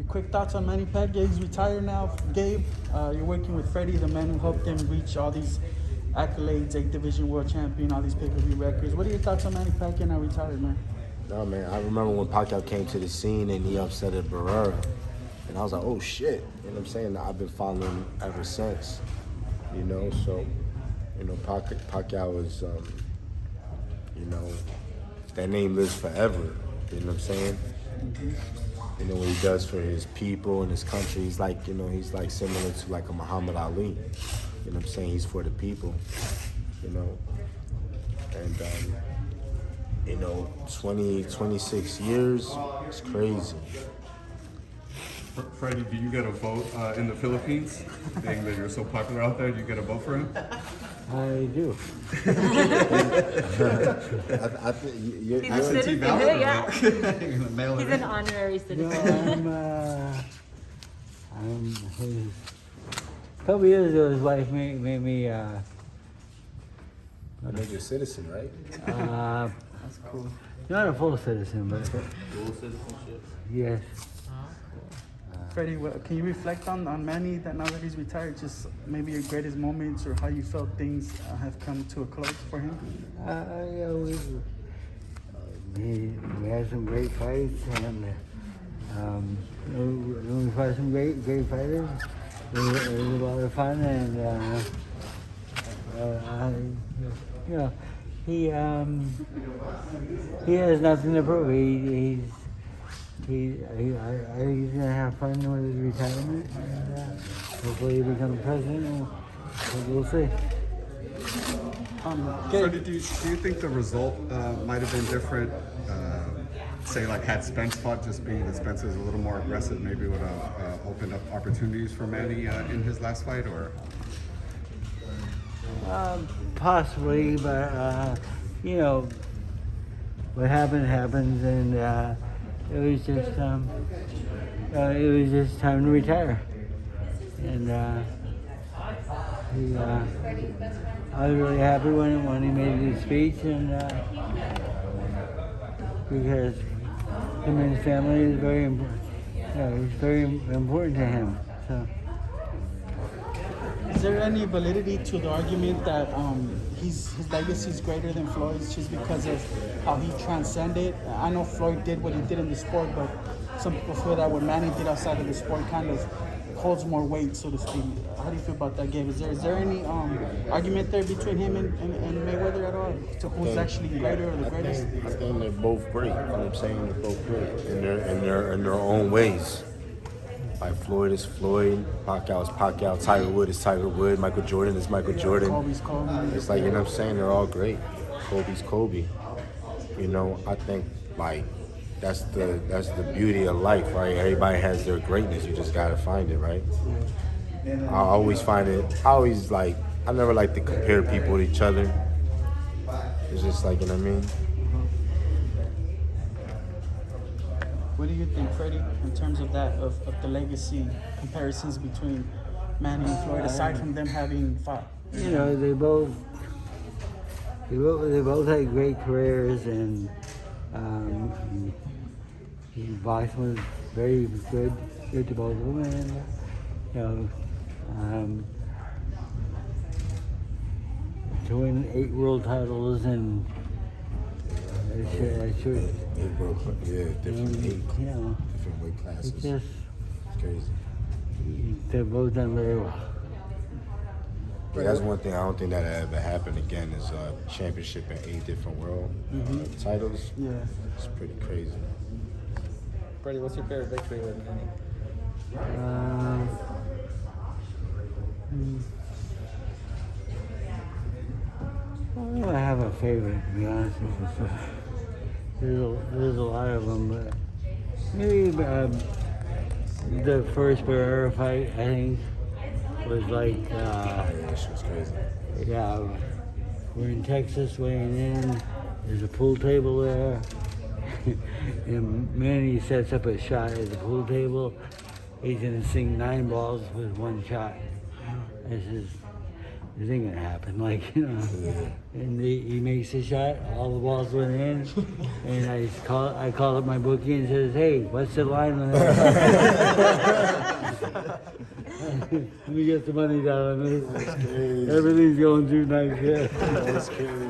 quick thoughts on Manny Pacquiao. He's retired now. Gabe, you're working with Freddie, the man who helped him reach all these accolades, 8 division world champion, all these pay-per-view records. What are your thoughts on Manny Pacquiao now retired, man? No, man, I remember when Pacquiao came to the scene and he upset at Barrera. And I was like, oh, shit. You know what I'm saying? I've been following him ever since, you know? So, you know, Pacquiao is, you know, that name lives forever. You know what I'm saying? Mm-hmm. You know, what he does for his people and his country, he's like, you know, he's like similar to like a Muhammad Ali. You know what I'm saying? He's for the people, you know? And, you know, 26 years, it's crazy. Freddie, do you get a vote in the Philippines? Being that you're so popular out there, do you get a vote for him? I do. I think you're He's a citizen, yeah. He's an honorary No, citizen. a couple years ago, his wife made me, a major citizen, right? That's cool. not a full citizen, but Dual citizenship. yes. Freddie, can you reflect on Manny that now that he's retired, just maybe your greatest moments or how you felt things have come to a close for him? Yeah, we had some great fights, and we fought some great fighters. It was a lot of fun, and you know, he has nothing to prove. He's gonna have fun with his retirement, and hopefully he becomes president. And we'll see. Freddie, do you think the result might have been different? Say, like, had Spence fought, just being that Spence is a little more aggressive, maybe would have opened up opportunities for Manny in his last fight, or? Possibly, but you know, what happens, and it was just time to retire, and I was really happy when he made his speech, and because him and his family is very important. It's very important to him. So. Is there any validity to the argument that his legacy is greater than Floyd's just because of how he transcended? I know Floyd did what he did in the sport, but some people feel that what Manny did outside of the sport kind of holds more weight, so to speak. How do you feel about that, Gabe? Is there any argument there between him and Mayweather at all? To who's actually greater or the greatest? I think they're both great. You know what I'm saying? They're both great in their own ways. Like Floyd is Floyd, Pacquiao is Pacquiao, Tiger Wood is Tiger Wood, Michael Jordan is Michael Jordan. Kobe's Kobe. It's like, you know what I'm saying? They're all great. Kobe's Kobe. You know, I think like that's the beauty of life, right? Everybody has their greatness. You just gotta find it, right? I always find it. I never like to compare people with each other. It's just like, you know what I mean? What do you think, Freddie, in terms of that, of the legacy comparisons between Manny and Floyd, aside from them having fought? You know, they both had great careers, and boxing was very good to both of them, and you know, to win 8 world titles and Different weight classes. It's just, It's crazy. they've both done very well. But that's one thing I don't think that ever happened again is a championship in 8 different world titles. Yeah. It's pretty crazy. Freddie, what's your favorite victory with Manny? I don't have a favorite, to be honest with you. There's a lot of them, but maybe the first Barrera fight, I think, was like, That shit was crazy. yeah, we're in Texas weighing in, there's a pool table there, and Manny sets up a shot at the pool table. He's gonna sink 9 balls with 1 shot. This is this ain't gonna happen. Like, you know, and he makes a shot, all the balls went in, and I call up my bookie and says, hey, what's the line on that? Let me get the money down on this. Everything's going too nice, yeah. That's crazy.